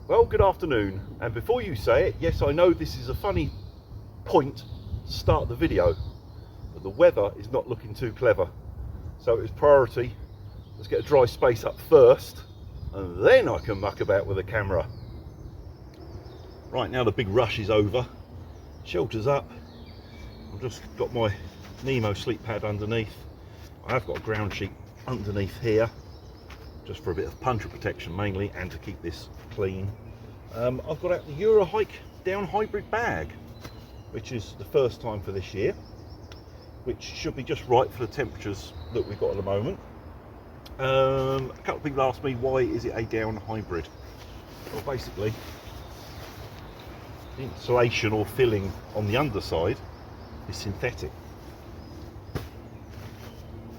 Well, good afternoon, and before you say it, yes, I know this is a funny point to start the video, but the weather is not looking too clever, so it's priority. Let's get a dry space up first, and then I can muck about with the camera. Right now the big rush is over, shelter's up. I've just got my Nemo sleep pad underneath. I have got a ground sheet underneath here, just for a bit of puncher protection mainly, and to keep this clean. I've got out the Eurohike down hybrid bag, which is the first time for this year, which should be just right for the temperatures that we've got at the moment. A couple of people asked me, why is it a down hybrid? Well, basically the insulation or filling on the underside is synthetic.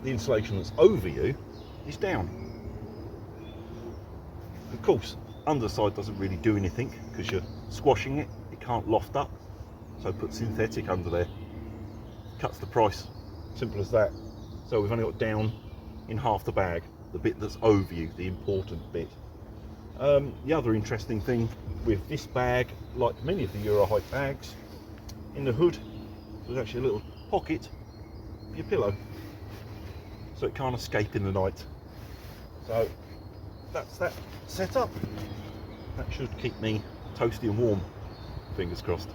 The insulation that's over you is down. Of course, underside doesn't really do anything because you're squashing it, it can't loft up, so put synthetic under there, cuts the price, simple as that. So we've only got down in half the bag, the bit that's over you, the important bit. The other interesting thing with this bag, like many of the Eurohike bags, in the hood there's actually a little pocket for your pillow, so it can't escape in the night. So that's that set up. That should keep me toasty and warm, fingers crossed.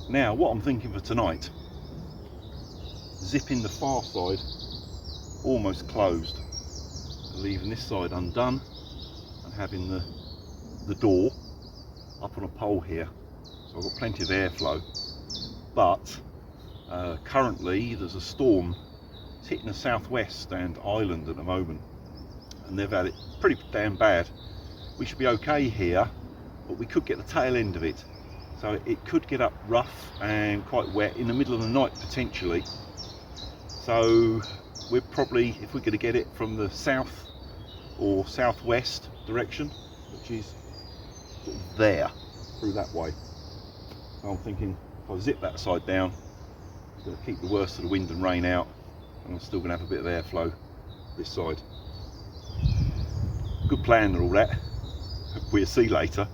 Now what I'm thinking for tonight, zipping the far side almost closed, leaving this side undone and having the door up on a pole here, so I've got plenty of airflow. But currently there's a storm. It's hitting the southwest and Ireland at the moment, and they've had it pretty damn bad. We should be okay here, but we could get the tail end of it, so it could get up rough and quite wet in the middle of the night potentially. So we're probably, if we're going to get it from the south or southwest direction, which is sort of there, through that way. So I'm thinking if I zip that side down, it's going to keep the worst of the wind and rain out, and I'm still going to have a bit of airflow this side. Good plan and all that. We'll see later.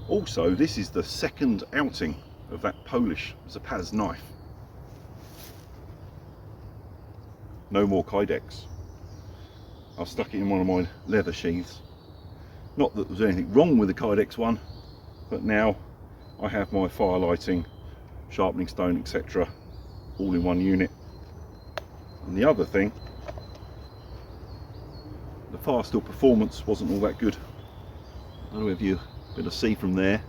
Also, this is the second outing of that Polish Zapaz knife. No more Kydex. I stuck it in one of my leather sheaths. Not that there was anything wrong with the Kydex one, but now I have my fire lighting, sharpening stone, etc. all in one unit. And the other thing, the fire steel performance wasn't all that good. I don't know if you be able to see from there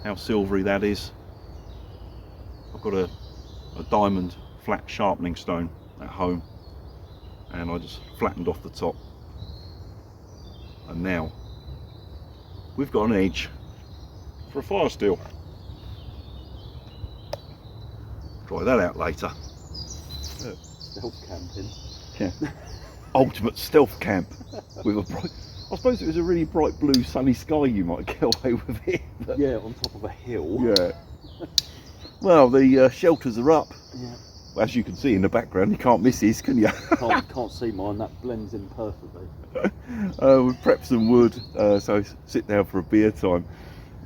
how silvery that is. I've got a diamond flat sharpening stone at home, and I just flattened off the top, and now we've got an edge for a fire steel. Try that out later. Stealth camping. Yeah. Ultimate stealth camp with a bright, I suppose if it was a really bright blue sunny sky you might get away with it. But yeah, on top of a hill. yeah. Well, the shelters are up. Yeah. As you can see in the background, you can't miss this, can you? Can't see mine, that blends in perfectly. We've prepped some wood, so sit down for a beer time.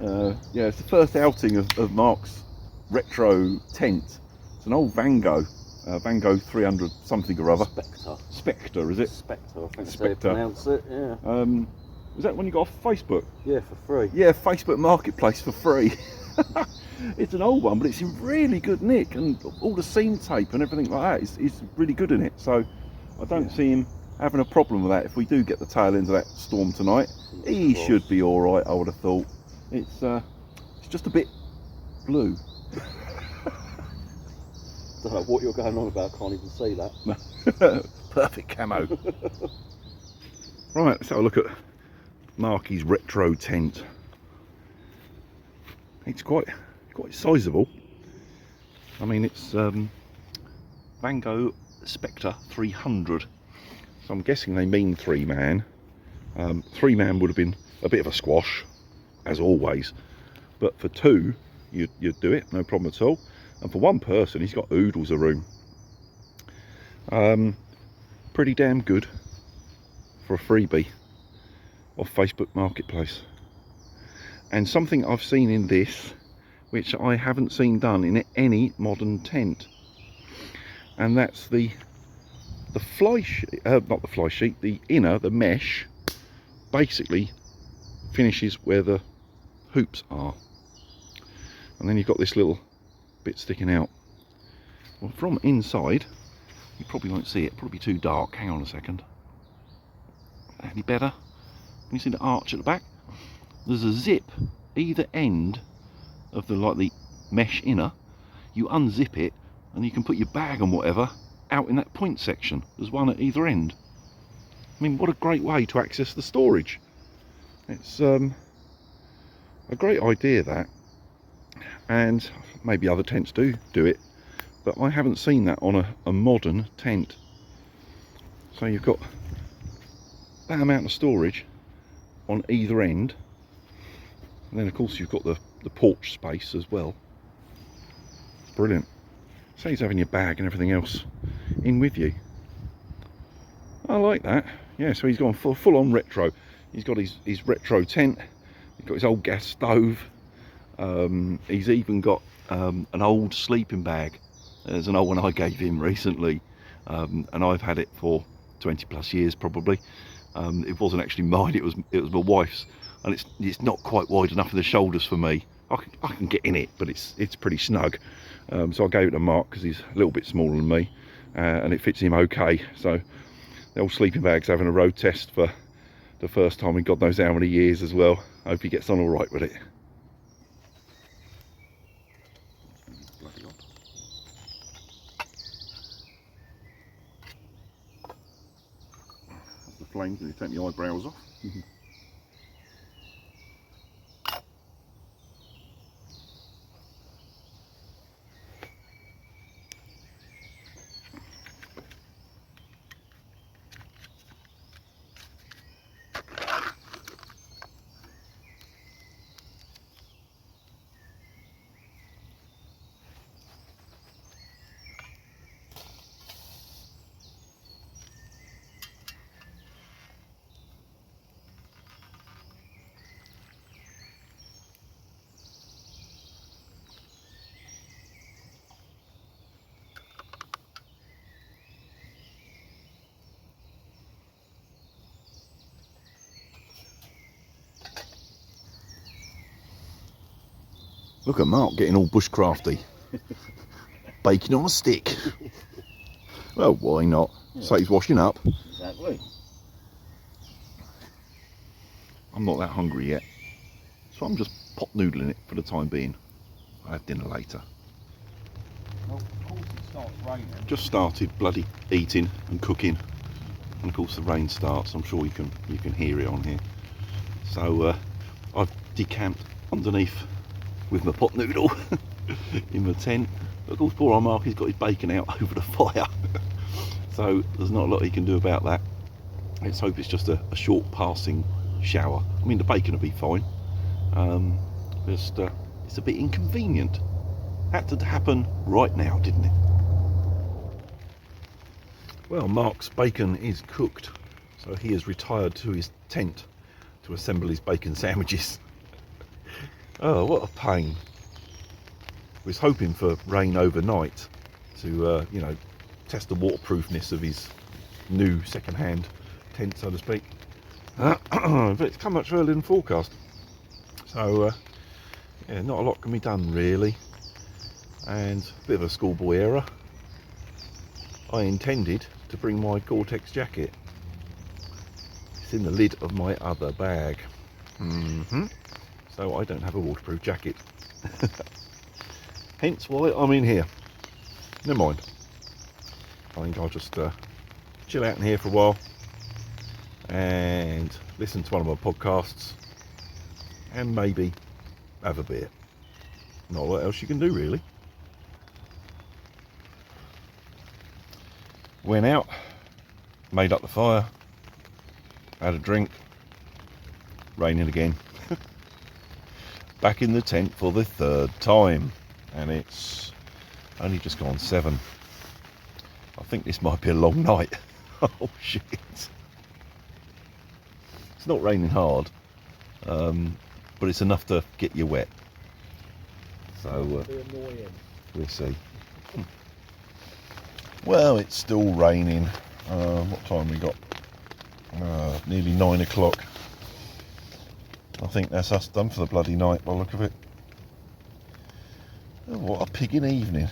Yeah, it's the first outing of Mark's retro tent. It's an old Vango 300 something or other. Spectre, is it? Spectre, I think that's how you pronounce it, yeah. Was that one you got off Facebook? Yeah, for free. Yeah, Facebook Marketplace for free. It's an old one, but it's in really good nick, and all the seam tape and everything like that is really good in it. So I don't see him having a problem with that. If we do get the tail end of that storm tonight, he should be all right. I would have thought. It's just a bit blue. Don't know what you're going on about. Can't even see that. Perfect camo. Right, let's have a look at Marky's retro tent. It's quite sizable. I mean, it's Van Gogh Spectre 300. So I'm guessing they mean 3-man. 3-man would have been a bit of a squash, as always. But for 2, you'd do it, no problem at all. And for 1 person, he's got oodles of room. Pretty damn good for a freebie off Facebook Marketplace. And something I've seen in this, which I haven't seen done in any modern tent. And that's the fly sheet, not the fly sheet, the inner, the mesh, basically finishes where the hoops are. And then you've got this little bit sticking out. Well, from inside, you probably won't see it, probably too dark. Hang on a second. Any better? Can you see the arch at the back? There's a zip either end of the mesh inner. You unzip it and you can put your bag and whatever out in that point section. There's one at either end. I mean, what a great way to access the storage. It's a great idea, that. And maybe other tents do it, but I haven't seen that on a modern tent. So you've got that amount of storage on either end, and then of course you've got the porch space as well. Brilliant. Saves having your bag and everything else in with you. I like that. Yeah, so he's gone full on retro. He's got his retro tent, he's got his old gas stove, he's even got an old sleeping bag. There's an old one I gave him recently, and I've had it for 20 plus years probably. It wasn't actually mine, it was my wife's, and it's not quite wide enough for the shoulders for me. I can get in it, but it's pretty snug. So I gave it to Mark because he's a little bit smaller than me, and it fits him okay. So the old sleeping bag's having a road test for the first time in God knows how many years as well. I hope he gets on all right with it. Bloody odd. That's the flames, and you take my eyebrows off. Look at Mark getting all bushcrafty. Bacon on a stick. Well, why not? Yeah. Saves washing up. Exactly. I'm not that hungry yet, so I'm just pot noodling it for the time being. I'll have dinner later. Well, of course it starts raining. Just started bloody eating and cooking, and of course the rain starts. I'm sure you can hear it on here. So I've decamped underneath with my pot noodle in the tent. But of course poor old Mark, he's got his bacon out over the fire. So there's not a lot he can do about that. Let's hope it's just a short passing shower. I mean, the bacon will be fine. Just it's a bit inconvenient. Had to happen right now, didn't it? Well, Mark's bacon is cooked, so he has retired to his tent to assemble his bacon sandwiches. Oh, what a pain. Was hoping for rain overnight to you know, test the waterproofness of his new second-hand tent, so to speak. But it's come much earlier than forecast, so yeah, not a lot can be done really. And a bit of a schoolboy error. I intended to bring my Gore-Tex jacket in the lid of my other bag. So I don't have a waterproof jacket. Hence why I'm in here. Never mind. I think I'll just chill out in here for a while and listen to one of my podcasts and maybe have a beer. Not a lot else you can do really. Went out, made up the fire, had a drink, raining again. Back in the tent for the third time, and it's only just gone 7. I think this might be a long night. Oh shit. It's not raining hard, but it's enough to get you wet. So we'll see. Well, it's still raining. What time we got? Nearly 9 o'clock. I think that's us done for the bloody night by the look of it. Oh, what a pigging evening.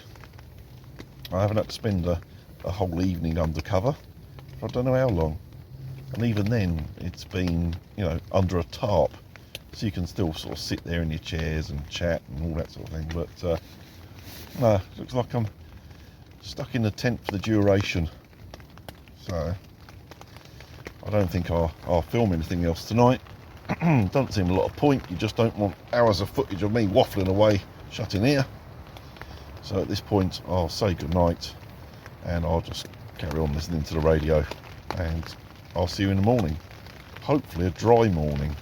I haven't had to spend a whole evening undercover. I don't know how long. And even then, it's been, you know, under a tarp. So you can still sort of sit there in your chairs and chat and all that sort of thing. But, no, looks like I'm stuck in the tent for the duration. So, I don't think I'll film anything else tonight. Doesn't seem a lot of point. You just don't want hours of footage of me waffling away, shut in here. So at this point, I'll say goodnight and I'll just carry on listening to the radio, and I'll see you in the morning. Hopefully a dry morning.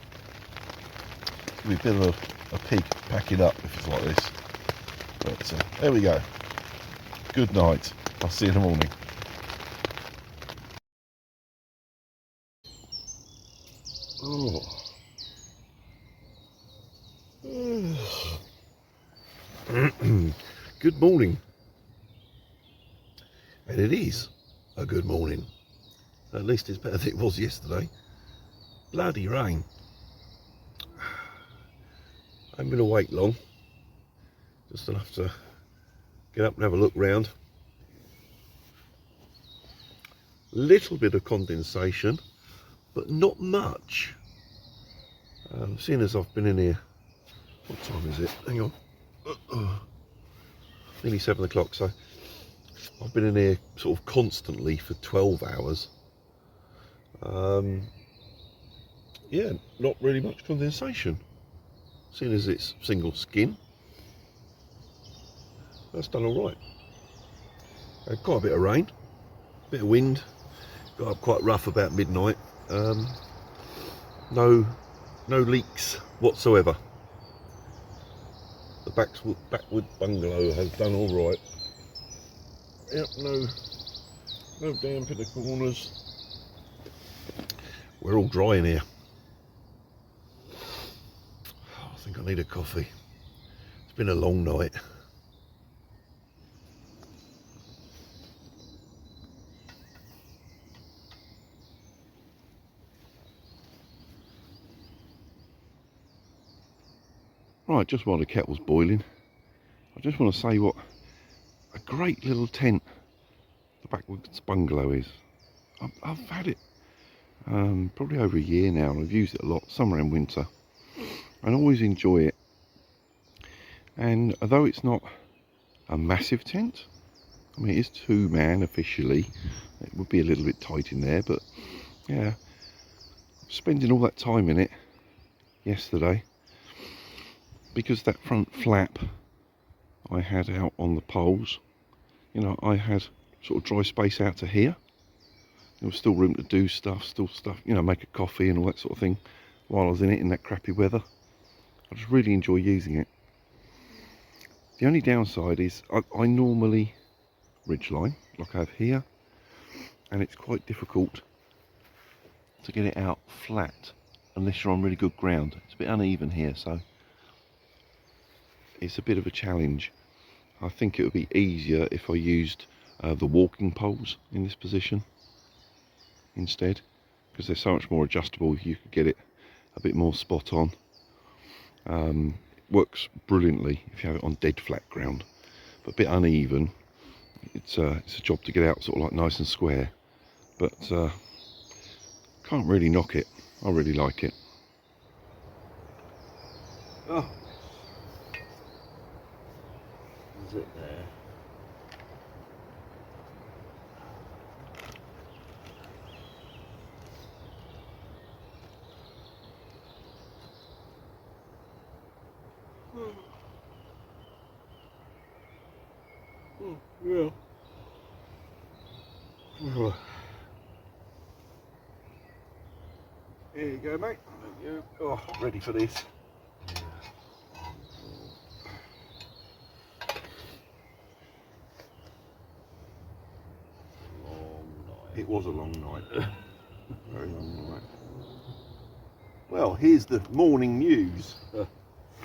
It'll be a bit of a pig packing up if it's like this. But there we go. Good night. I'll see you in the morning. Oh. Good morning. And it is a good morning. At least it's better than it was yesterday. Bloody rain. I haven't been awake long. Just enough to get up and have a look round. Little bit of condensation, but not much. Seeing as I've been in here, what time is it? Hang on. Nearly 7 o'clock, so I've been in here sort of constantly for 12 hours. Yeah, not really much condensation. Seeing as it's single skin, that's done all right. Had quite a bit of rain, a bit of wind, got up quite rough about midnight. No leaks whatsoever. The Backwoods bungalow has done all right. Yep, no damp in the corners. We're all dry in here. I think I need a coffee. It's been a long night. Right, just while the kettle's boiling, I just want to say what a great little tent the Backwoods bungalow is. I've had it probably over a year now, and I've used it a lot, summer and winter, and always enjoy it. And although it's not a massive tent, I mean it is 2-man officially, it would be a little bit tight in there, but yeah, spending all that time in it yesterday, because that front flap I had out on the poles, you know, I had sort of dry space out to here. There was still room to do stuff, you know, make a coffee and all that sort of thing while I was in it in that crappy weather. I just really enjoy using it. The only downside is I normally ridgeline like I have here, and it's quite difficult to get it out flat unless you're on really good ground. It's a bit uneven here, so it's a bit of a challenge. I think it would be easier if I used the walking poles in this position instead, because they're so much more adjustable. You could get it a bit more spot on. Works brilliantly if you have it on dead flat ground, but a bit uneven. It's a job to get out sort of like nice and square, but can't really knock it. I really like it. Oh, is it there? Yeah. Here you go, mate. Yeah. Oh, ready for this. Long night. It was a long night. Very long night. Well, here's the morning news.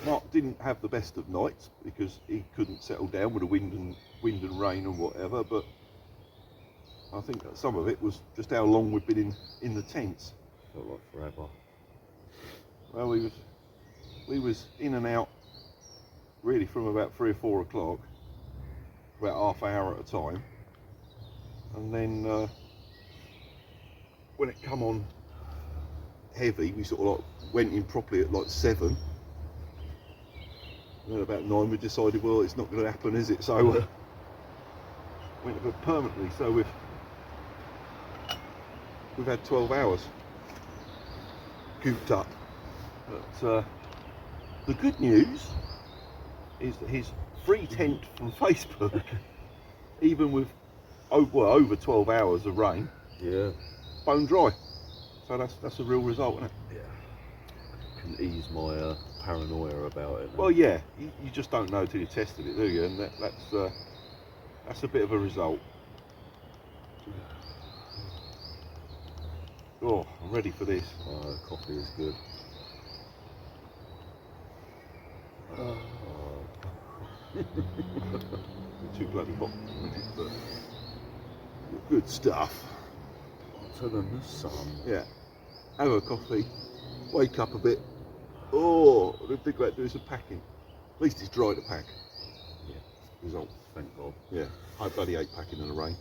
Mark didn't have the best of nights because he couldn't settle down with the wind and rain and whatever, but I think that some of it was just how long we've been in the tents. Felt like forever. Well, we was in and out really from about 3 or 4 o'clock, about half hour at a time, and then when it come on heavy, we sort of like went in properly at like 7. And then about 9 we decided, well, it's not going to happen, is it? So went to bed permanently. So we've had 12 hours cooped up. But the good news is that his free tent from Facebook, even with over 12 hours of rain, Yeah. bone dry. So that's a real result, isn't it? Yeah. Can ease my paranoia about it. Well, yeah, you just don't know till you tested it, do you? And that's a bit of a result. Oh, I'm ready for this. Coffee is good. Too bloody hot, isn't it? But good stuff. Hotter than the sun. Yeah. Have a coffee, wake up a bit. Oh, then think about doing some packing. At least it's dry to pack. Yeah. Result. Thank God. Yeah. I bloody hate packing in the rain.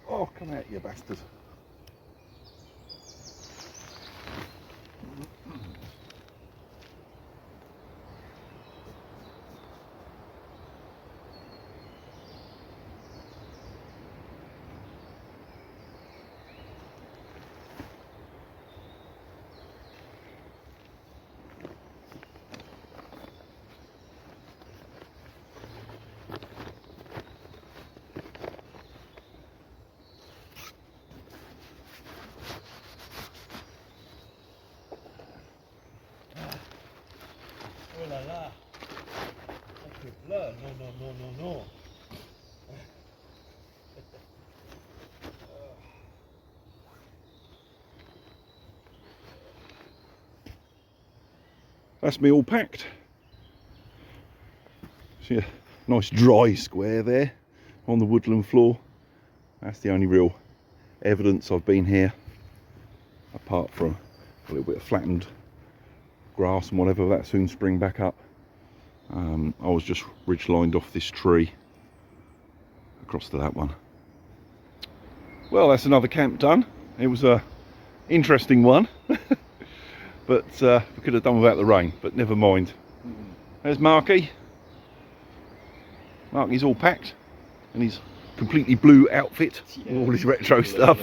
Oh, come out, you bastard. Oh là là. Ça fait plein. Non. That's me all packed. See a nice dry square there on the woodland floor. That's the only real evidence I've been here, apart from a little bit of flattened grass and whatever that soon spring back up. I was just ridge lined off this tree across to that one. Well, that's another camp done. It was a interesting one. But we could have done without the rain, but never mind. There's Marky. Mark, he's all packed in his completely blue outfit, with all his retro stuff.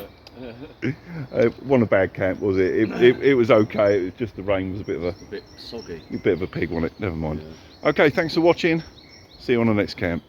Wasn't a bad camp, was it? It was okay. It was just the rain was a bit soggy. A bit of a pig on it. Never mind. Yeah. Okay, thanks for watching. See you on the next camp.